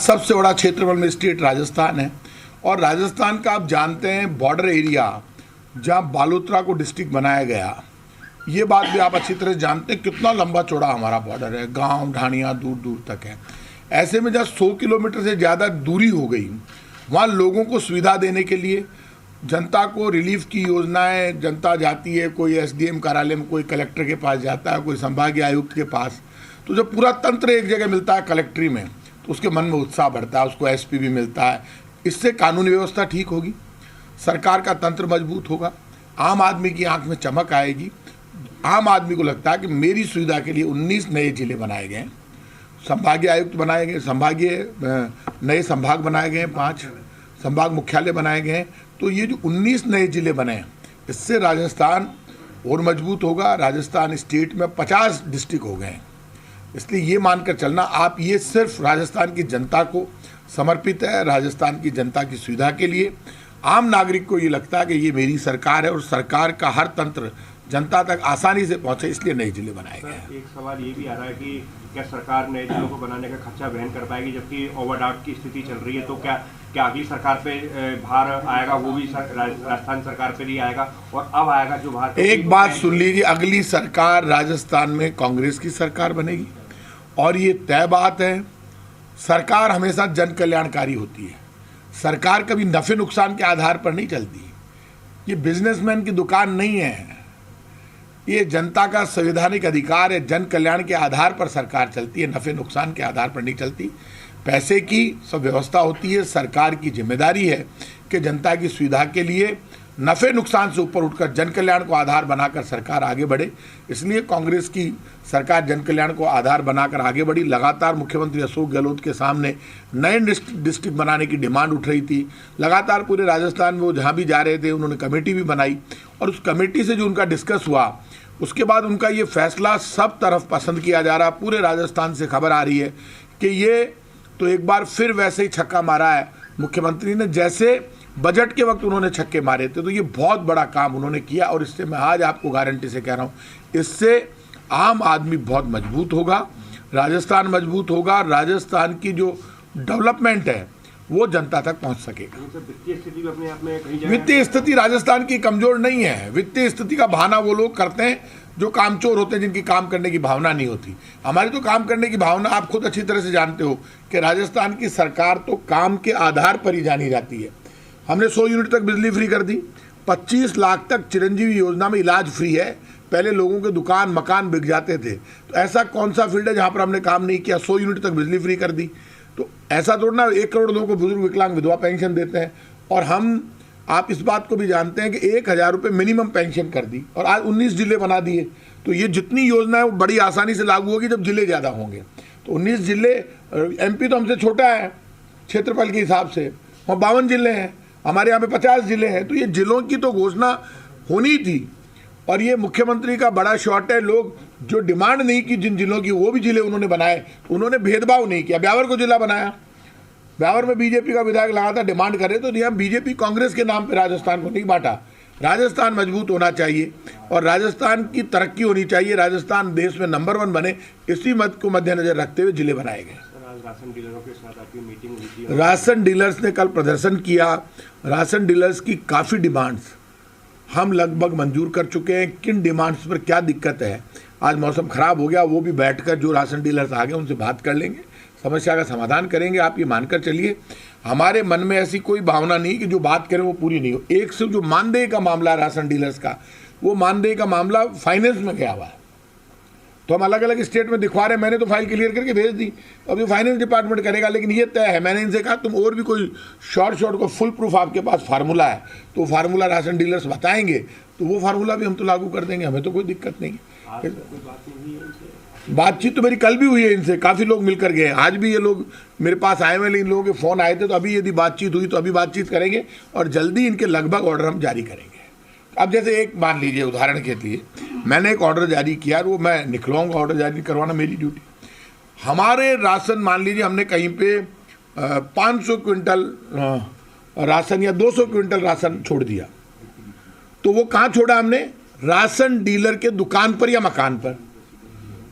सबसे बड़ा क्षेत्रफल में स्टेट राजस्थान है। और राजस्थान का आप जानते हैं बॉर्डर एरिया जहाँ बालोतरा को डिस्ट्रिक्ट बनाया गया, ये बात भी आप अच्छी तरह जानते हैं कितना लंबा चौड़ा हमारा बॉर्डर है, गांव ढाणियाँ दूर दूर तक है। ऐसे में जहाँ 100 किलोमीटर से ज़्यादा दूरी हो गई, वहाँ लोगों को सुविधा देने के लिए, जनता को रिलीफ की योजनाएं, जनता जाती है कोई एसडीएम कार्यालय में, कोई कलेक्टर के पास जाता है, कोई संभागीय आयुक्त के पास, तो जब पूरा तंत्र एक जगह मिलता है कलेक्ट्री में तो उसके मन में उत्साह बढ़ता है, उसको एसपी भी मिलता है। इससे कानूनी व्यवस्था ठीक होगी, सरकार का तंत्र मजबूत होगा, आम आदमी की आंख में चमक आएगी। आम आदमी को लगता है कि मेरी सुविधा के लिए 19 नए जिले बनाए गए हैं, संभागीय आयुक्त बनाए गए, संभागीय नए संभाग बनाए गए हैं, 5 संभाग मुख्यालय बनाए गए हैं। तो ये जो 19 नए जिले बने हैं, इससे राजस्थान और मजबूत होगा। राजस्थान स्टेट में 50 डिस्ट्रिक्ट हो गए हैं। इसलिए ये मानकर चलना आप, ये सिर्फ राजस्थान की जनता को समर्पित है, राजस्थान की जनता की सुविधा के लिए। आम नागरिक को ये लगता है कि ये मेरी सरकार है और सरकार का हर तंत्र जनता तक आसानी से पहुंचे, इसलिए नए जिले बनाए गए हैं। एक सवाल ये भी आ रहा है कि क्या सरकार नए जिलों को बनाने का खर्चा वहन कर पाएगी, जबकि ओवरड्राफ्ट की स्थिति चल रही है, तो क्या अगली सरकार पे भार आएगा, वो भी राजस्थान सरकार पे नहीं आएगा, और अब आएगा जो भार। एक बात सुन लीजिए, अगली सरकार राजस्थान में कांग्रेस की सरकार बनेगी और ये तय बात है। सरकार हमेशा जन कल्याणकारी होती है, सरकार कभी नफे नुकसान के आधार पर नहीं चलती। ये बिजनेसमैन की दुकान नहीं है, ये जनता का संवैधानिक अधिकार है। जन कल्याण के आधार पर सरकार चलती है, नफे नुकसान के आधार पर नहीं चलती। पैसे की सब व्यवस्था होती है, सरकार की जिम्मेदारी है कि जनता की सुविधा के लिए नफे नुकसान से ऊपर उठकर जन कल्याण को आधार बनाकर सरकार आगे बढ़े। इसलिए कांग्रेस की सरकार जन कल्याण को आधार बनाकर आगे बढ़ी। लगातार मुख्यमंत्री अशोक गहलोत के सामने नए डिस्ट्रिक्ट बनाने की डिमांड उठ रही थी। लगातार पूरे राजस्थान में वो जहाँ भी जा रहे थे उन्होंने कमेटी भी बनाई, और उस कमेटी से जो उनका डिस्कस हुआ उसके बाद उनका ये फैसला सब तरफ पसंद किया जा रहा। पूरे राजस्थान से खबर आ रही है कि ये तो एक बार फिर वैसे ही छक्का मारा है मुख्यमंत्री ने, जैसे बजट के वक्त उन्होंने छक्के मारे थे। तो ये बहुत बड़ा काम उन्होंने किया, और इससे मैं आज आपको गारंटी से कह रहा हूँ, इससे आम आदमी बहुत मजबूत होगा, राजस्थान मजबूत होगा, राजस्थान की जो डेवलपमेंट है वो जनता तक पहुंच सकेगा। वित्तीय स्थिति भी अपने आप में कहीं वित्तीय स्थिति राजस्थान की कमजोर नहीं है। वित्तीय स्थिति का बहाना वो लोग करते हैं जो कामचोर होते हैं, जिनकी काम करने की भावना नहीं होती। हमारी तो काम करने की भावना, आप खुद अच्छी तरह से जानते हो कि राजस्थान की सरकार तो काम के आधार पर ही जानी जाती है। हमने 100 यूनिट तक बिजली फ्री कर दी, 25 लाख तक चिरंजीवी योजना में इलाज फ्री है। पहले लोगों के दुकान मकान बिक जाते थे, तो ऐसा कौन सा फील्ड है जहाँ पर हमने काम नहीं किया। 100 यूनिट तक बिजली फ्री कर दी। तो ऐसा थोड़ा ना 1 करोड़ लोगों को बुजुर्ग विकलांग विधवा पेंशन देते हैं। और हम, आप इस बात को भी जानते हैं कि 1000 रुपये मिनिमम पेंशन कर दी, और आज 19 जिले बना दिए। तो ये जितनी योजना है वो बड़ी आसानी से लागू होगी जब जिले ज़्यादा होंगे। तो 19 जिले, एमपी तो हमसे छोटा है क्षेत्रफल के हिसाब से, वहाँ 52 जिले हैं, हमारे यहाँ पे 50 जिले हैं। तो ये जिलों की तो घोषणा होनी थी, और ये मुख्यमंत्री का बड़ा शॉट है। लोग जो डिमांड नहीं की जिन जिलों की, वो भी जिले उन्होंने बनाए। उन्होंने भेदभाव नहीं किया। ब्यावर को जिला बनाया, ब्यावर में बीजेपी का विधायक लगातार डिमांड करे, तो यहाँ बीजेपी कांग्रेस के नाम पे राजस्थान को नहीं बांटा। राजस्थान मजबूत होना चाहिए और राजस्थान की तरक्की होनी चाहिए, राजस्थान देश में नंबर 1 बने, इसी मत को मद्देनजर रखते हुए जिले बनाए गए। राशन डीलरों के साथ आपकी मीटिंग हुई थी? राशन डीलर्स ने कल प्रदर्शन किया। राशन डीलर्स की काफ़ी डिमांड्स हम लगभग मंजूर कर चुके हैं। किन डिमांड्स पर क्या दिक्कत है, आज मौसम ख़राब हो गया, वो भी बैठकर जो राशन डीलर्स आ गए उनसे बात कर लेंगे, समस्या का समाधान करेंगे। आप ये मानकर चलिए, हमारे मन में ऐसी कोई भावना नहीं कि जो बात करें वो पूरी नहीं हो। एक सिर्फ जो मानदेय का मामला है राशन डीलर्स का, वो मानदेय का मामला फाइनेंस में गया हुआ है, तो हम अलग अलग स्टेट में दिखवा रहे हैं। मैंने तो फाइल क्लियर करके भेज दी, अब ये फाइनेंस डिपार्टमेंट करेगा। लेकिन ये तय है, मैंने इनसे कहा तुम और भी कोई शॉर्ट को फुल प्रूफ आपके पास फार्मूला है तो फार्मूला राशन डीलर्स बताएंगे, तो वो फार्मूला भी हम तो लागू कर देंगे, हमें तो कोई दिक्कत नहीं है। बातचीत तो मेरी कल भी हुई है इनसे, काफ़ी लोग मिलकर गए। आज भी ये लोग मेरे पास आए हुए, इन लोगों के फ़ोन आए थे, तो अभी यदि बातचीत हुई तो अभी बातचीत करेंगे और जल्दी इनके लगभग ऑर्डर हम जारी करेंगे। अब जैसे एक मान लीजिए उदाहरण के लिए, मैंने एक ऑर्डर जारी किया और वो मैं निकलवाऊंगा, ऑर्डर जारी करवाना मेरी ड्यूटी। हमारे राशन मान लीजिए हमने कहीं पे 500 क्विंटल राशन या 200 क्विंटल राशन छोड़ दिया, तो वो कहाँ छोड़ा हमने? राशन डीलर के दुकान पर या मकान पर।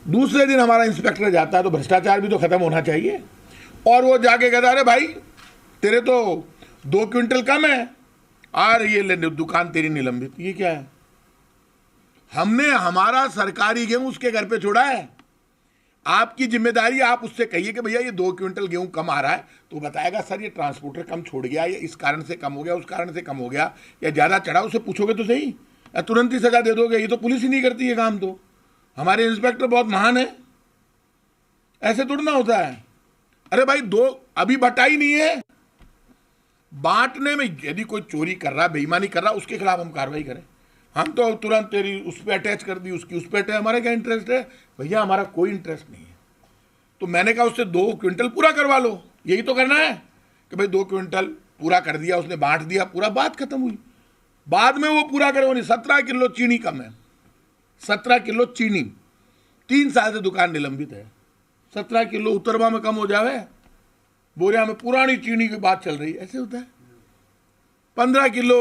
दूसरे दिन हमारा इंस्पेक्टर जाता है, तो भ्रष्टाचार भी तो खत्म होना चाहिए। और वो जाके कहता अरे भाई तेरे तो 2 क्विंटल कम है, और ये ले दुकान तेरी निलंबित। ये क्या है? हमने हमारा सरकारी गेहूं उसके घर पे छोड़ा है। आपकी जिम्मेदारी, आप उससे कहिए कि भैया ये 2 क्विंटल गेहूं कम आ रहा है, तो बताएगा सर ये ट्रांसपोर्टर कम छोड़ गया, या इस कारण से कम हो गया, उस कारण से कम हो गया, या ज़्यादा चढ़ा, उससे पूछोगे तो सही, या तुरंत ही सजा दे दोगे। ये तो पुलिस ही नहीं करती है काम। तो हमारे इंस्पेक्टर बहुत महान है, ऐसे थोड़ा ना होता है। अरे भाई अभी बटाई नहीं है, बांटने में यदि कोई चोरी कर रहा, बेईमानी कर रहा, उसके खिलाफ हम कार्रवाई करें। हम तो तुरंत तेरी उस पर अटैच कर दी, उसकी उस पर अटैच, हमारा क्या इंटरेस्ट है भैया? हमारा कोई इंटरेस्ट नहीं है। तो मैंने कहा उससे 2 क्विंटल पूरा करवा लो, यही तो करना है कि भाई 2 क्विंटल पूरा कर दिया, उसने बांट दिया, पूरा बात खत्म हुई। बाद में वो पूरा करे, वो नहीं। 17 किलो चीनी कम है, 17 किलो चीनी, 3 साल से दुकान निलंबित है। 17 किलो उतरवा में कम हो जावे, बोरिया में पुरानी चीनी की बात चल रही है, ऐसे होता है। 15 किलो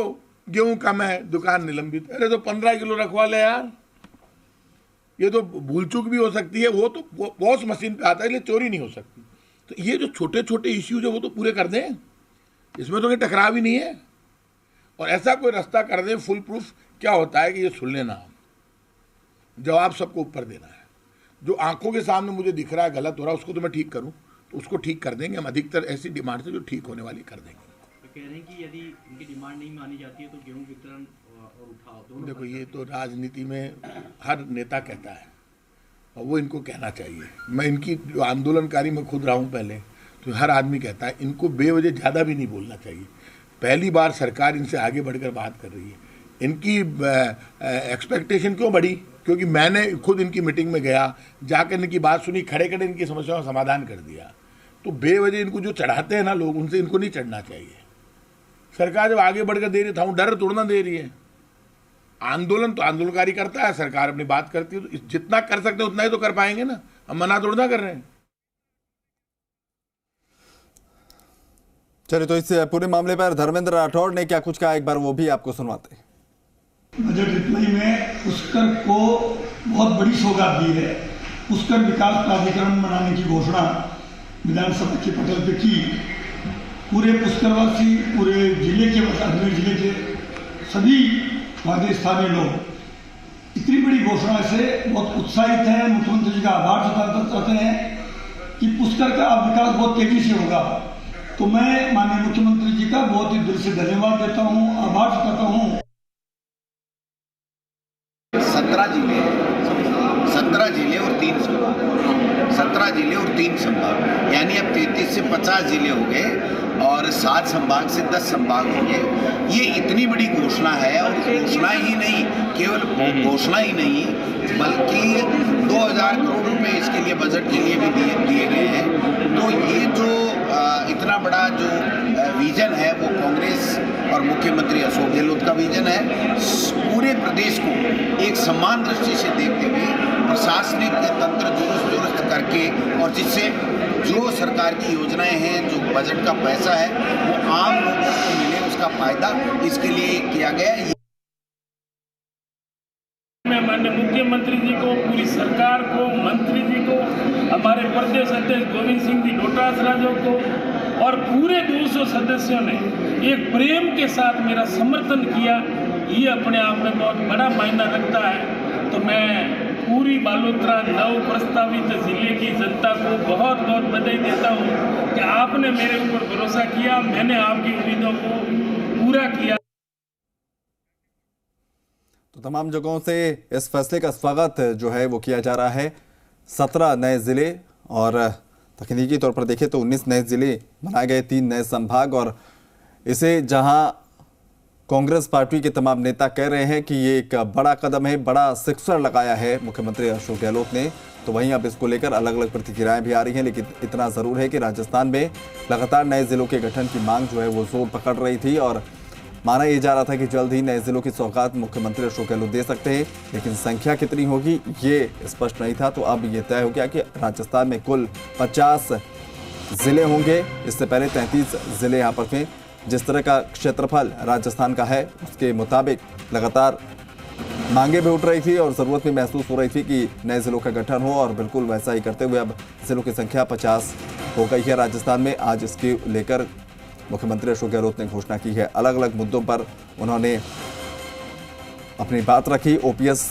गेहूं कम है, दुकान निलंबित। अरे तो 15 किलो रखवा ले यार, ये तो भूल चूक भी हो सकती है, वो तो पॉस मशीन पे आता है, इसलिए चोरी नहीं हो सकती। तो ये जो छोटे छोटे इश्यूज है वो तो पूरे कर दें, इसमें तो कोई टकराव ही नहीं है। और ऐसा कोई रास्ता कर दें फुल प्रूफ। क्या होता है कि ये सुन लेना, जवाब सबको ऊपर देना है। जो आंखों के सामने मुझे दिख रहा है गलत हो रहा है, उसको तो मैं ठीक करूं, तो उसको ठीक कर देंगे हम। अधिकतर ऐसी डिमांड से जो ठीक होने वाली कर देंगे। तो कह रहे हैं कि यदि उनकी डिमांड नहीं मानी जाती है तो गेहूं वितरण और उठाव दोनों। देखो ये तो राजनीति में हर नेता कहता है, और वो इनको कहना चाहिए। मैं इनकी जो आंदोलनकारी मैं खुद रहा हूँ पहले, तो हर आदमी कहता है इनको बेवजह ज़्यादा भी नहीं बोलना चाहिए। पहली बार सरकार इनसे आगे बढ़कर बात कर रही है। इनकी एक्सपेक्टेशन क्यों बढ़ी? क्योंकि मैंने खुद इनकी मीटिंग में गया, जाकर इनकी बात सुनी, खड़े खड़े इनकी समस्याओं का समाधान कर दिया। तो बेवजह इनको जो चढ़ाते हैं ना लोग, उनसे इनको नहीं चढ़ना चाहिए। सरकार जब आगे बढ़कर दे रही था, डर तोड़ना दे रही है। आंदोलन तो आंदोलनकारी करता है, सरकार अपनी बात करती है, तो जितना कर सकते हैं उतना ही तो कर पाएंगे ना। हम मना तोड़ना कर रहे हैं। चलिए, तो इस पूरे मामले पर धर्मेंद्र राठौड़ ने क्या कुछ कहा, एक बार वो भी आपको सुनवाते हैं। बजट रिप्लाई में पुष्कर को बहुत बड़ी सौगात दी है। पुष्कर विकास प्राधिकरण बनाने की घोषणा विधानसभा के पटल पे की। पूरे पुष्करवासी, पूरे जिले के, अजमेर जिले के सभी वहाँ स्थानीय लोग इतनी बड़ी घोषणा से बहुत उत्साहित हैं। मुख्यमंत्री जी का आभार जताना चाहते हैं कि पुष्कर का अब विकास बहुत तेजी से होगा। तो मैं माननीय मुख्यमंत्री जी का बहुत ही दिल से धन्यवाद देता हूँ, आभार जताता हूँ। 17 जिले और 3 संभाग, 17 जिले और 3 संभाग, यानी अब 33 से 50 जिले हो गए और 7 संभाग से 10 संभाग हो गए। ये इतनी बड़ी घोषणा है, और घोषणा ही नहीं, केवल घोषणा ही नहीं, बल्कि 2000 करोड़ रुपए इसके लिए बजट के लिए भी दिए गए हैं। तो ये जो इतना बड़ा जो विजन है वो कांग्रेस और मुख्यमंत्री अशोक गहलोत का विजन है। पूरे प्रदेश को एक समान दृष्टि से देखते हुए प्रशासनिक तंत्र दुरुस्त करके, और जिससे जो सरकार की योजनाएं हैं, जो बजट का पैसा है, वो आम लोगों को मिले, उसका फायदा इसके लिए किया गया है। मैं माननीय मुख्यमंत्री जी को, पूरी सरकार को, मंत्री जी को, हमारे प्रदेश अध्यक्ष गोविंद सिंह जी डोटासरा को और पूरे 200 सदस्यों ने एक प्रेम के साथ मेरा समर्थन किया, ये अपने आप में बहुत बड़ा मायना रखता है। तो मैं पूरी बालोतरा नव प्रस्तावित जिले की जनता को बहुत बहुत बधाई देता हूँ कि आपने मेरे ऊपर भरोसा किया, मैंने आपकी उम्मीदों को पूरा किया। तो तमाम जगहों से इस फैसले का स्वागत जो है वो किया जा रहा है। 17 नए जिले, और तकनीकी तौर पर देखें तो 19 नए जिले बनाए गए, 3 नए संभाग। और इसे जहां कांग्रेस पार्टी के तमाम नेता कह रहे हैं कि ये एक बड़ा कदम है, बड़ा सिक्सर लगाया है मुख्यमंत्री अशोक गहलोत ने, तो वहीं अब इसको लेकर अलग अलग प्रतिक्रियाएं भी आ रही हैं। लेकिन इतना ज़रूर है कि राजस्थान में लगातार नए जिलों के गठन की मांग जो है वो जोर पकड़ रही थी, और माना यह जा रहा था कि जल्द ही नए जिलों की सौगात मुख्यमंत्री अशोक गहलोत दे सकते हैं, लेकिन संख्या कितनी होगी ये स्पष्ट नहीं था। तो अब ये तय हो गया कि राजस्थान में कुल 50 जिले होंगे। इससे पहले 33 जिले यहाँ पर थे। जिस तरह का क्षेत्रफल राजस्थान का है उसके मुताबिक लगातार मांगे भी उठ रही थी और ज़रूरत भी महसूस हो रही थी कि नए जिलों का गठन हो, और बिल्कुल वैसा ही करते हुए अब जिलों की संख्या 50 हो गई है राजस्थान में। आज इसके लेकर मुख्यमंत्री अशोक गहलोत ने घोषणा की है। अलग अलग मुद्दों पर उन्होंने अपनी बात रखी। ओपीएस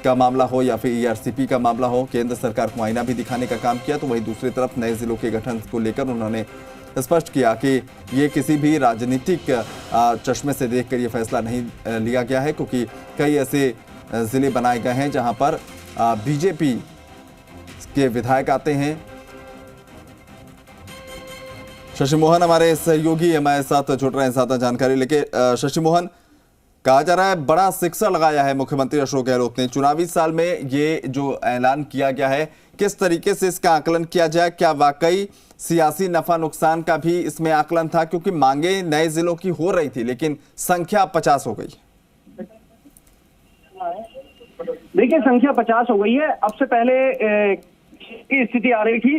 का मामला हो या फिर ईआरसीपी का मामला हो, केंद्र सरकार को आईना भी दिखाने का काम किया। तो वहीं दूसरी तरफ नए जिलों के गठन को लेकर उन्होंने स्पष्ट किया कि ये किसी भी राजनीतिक चश्मे से देखकर ये फैसला नहीं लिया गया है, क्योंकि कई ऐसे जिले बनाए गए हैं जहां पर बीजेपी के विधायक आते हैं। शशि मोहन हमारे सहयोगी हमारे साथ जुड़ रहे हैं ज्यादा जानकारी लेके। शशि मोहन, कहा जा रहा है बड़ा सिक्सर लगाया है मुख्यमंत्री अशोक गहलोत ने। चुनावी साल में ये जो ऐलान किया गया है, किस तरीके से इसका आकलन किया जाए? क्या वाकई सियासी नफा नुकसान का भी इसमें आकलन था? क्योंकि मांगे नए जिलों की हो रही थी लेकिन संख्या 50 हो गई। देखिए, संख्या 50 हो गई है। अब से पहले की स्थिति आ रही थी,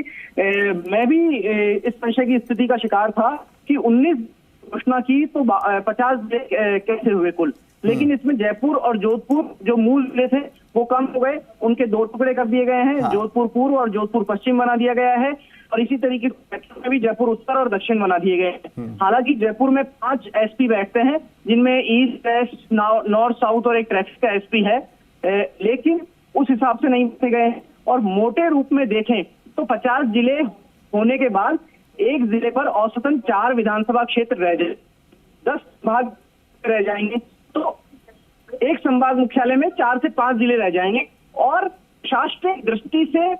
मैं भी इस संशय की स्थिति का शिकार था कि 19 घोषणा की तो 50 कैसे हुए कुल। लेकिन इसमें जयपुर और जोधपुर जो मूल जिले थे वो कम हो गए, उनके 2 टुकड़े कर दिए गए हैं। जोधपुर पूर्व और जोधपुर पश्चिम बना दिया गया है, और इसी तरीके से भी जयपुर उत्तर और दक्षिण बना दिए गए हैं। हालांकि जयपुर में 5 एसपी बैठते हैं, जिनमें ईस्ट वेस्ट नॉर्थ साउथ और एक ट्रैफिक का एसपी है, लेकिन उस हिसाब से नहीं बने गए हैं। और मोटे रूप में देखें तो 50 जिले होने के बाद एक जिले पर औसतन 4 विधानसभा क्षेत्र रह जाए, 10 संभाग रह जाएंगे, तो एक संभाग मुख्यालय में 4 से 5 जिले रह जाएंगे। और शासकीय दृष्टि से,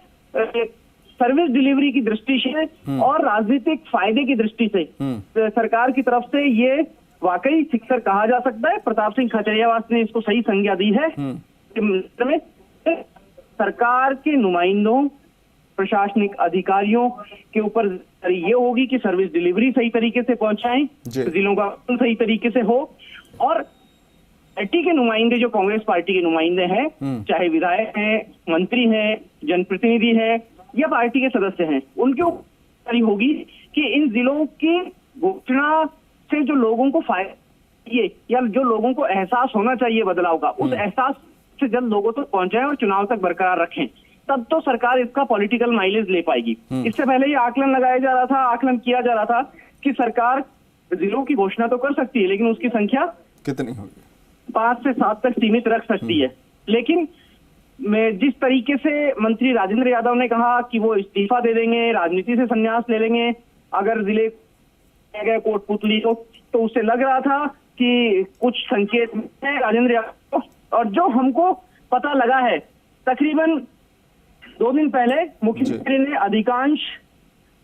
सर्विस डिलीवरी की दृष्टि से और राजनीतिक फायदे की दृष्टि से सरकार की तरफ से ये वाकई सिक्सर कहा जा सकता है। प्रताप सिंह खाचरियावास ने इसको सही संज्ञा दी है। सरकार के नुमाइंदों, प्रशासनिक अधिकारियों के ऊपर ये होगी कि सर्विस डिलीवरी सही तरीके से पहुंचाएं, जिलों का सही तरीके से हो। और पार्टी के नुमाइंदे, जो कांग्रेस पार्टी के नुमाइंदे हैं, चाहे विधायक हैं, मंत्री हैं, जनप्रतिनिधि हैं या पार्टी के सदस्य हैं, उनके ऊपर होगी कि इन जिलों की घोषणा से जो लोगों को फायदा चाहिए या जो लोगों को एहसास होना चाहिए बदलाव का, उस एहसास से जल्द लोगों तक पहुंचाएं और चुनाव तक बरकरार रखें, तब तो सरकार इसका पॉलिटिकल माइलेज ले पाएगी। इससे पहले ये आकलन लगाया जा रहा था, आकलन किया जा रहा था कि सरकार जिलों की घोषणा तो कर सकती है, लेकिन उसकी संख्या कितनी होगी, 5 से 7 तक सीमित रख सकती है। लेकिन जिस तरीके से मंत्री राजेंद्र यादव ने कहा कि वो इस्तीफा दे देंगे, राजनीति से संन्यास ले लेंगे अगर जिले गए कोटपुतली को, तो उससे लग रहा था कि कुछ संकेत है राजेंद्र यादव। और जो हमको पता लगा है, तकरीबन 2 दिन पहले मुख्यमंत्री ने अधिकांश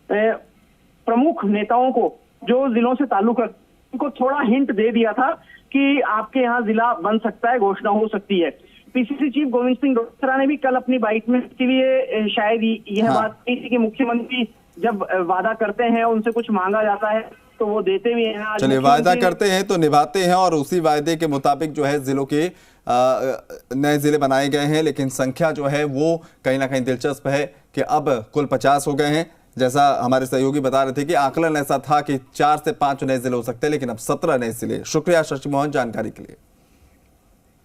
प्रमुख नेताओं को जो जिलों से ताल्लुक है उनको थोड़ा हिंट दे दिया था कि आपके यहाँ जिला बन सकता है, घोषणा हो सकती है। पीसीसी चीफ गोविंद सिंह डोटासरा ने भी कल अपनी बाइट में इसके लिए शायद यह बात कही थी कि मुख्यमंत्री जब वादा करते हैं, उनसे कुछ मांगा जाता है तो वो देते भी हैं। चलिए, वायदा करते हैं तो निभाते हैं, और उसी वायदे के मुताबिक जो है जिलों के नए जिले बनाए गए हैं। लेकिन संख्या जो है वो कहीं ना कहीं दिलचस्प है कि अब कुल 50 हो गए हैं। जैसा हमारे सहयोगी बता रहे थे कि आकलन ऐसा था कि 4 से 5 नए जिले हो सकते हैं, लेकिन अब 17 नए जिले। शुक्रिया शशि मोहन जानकारी के लिए।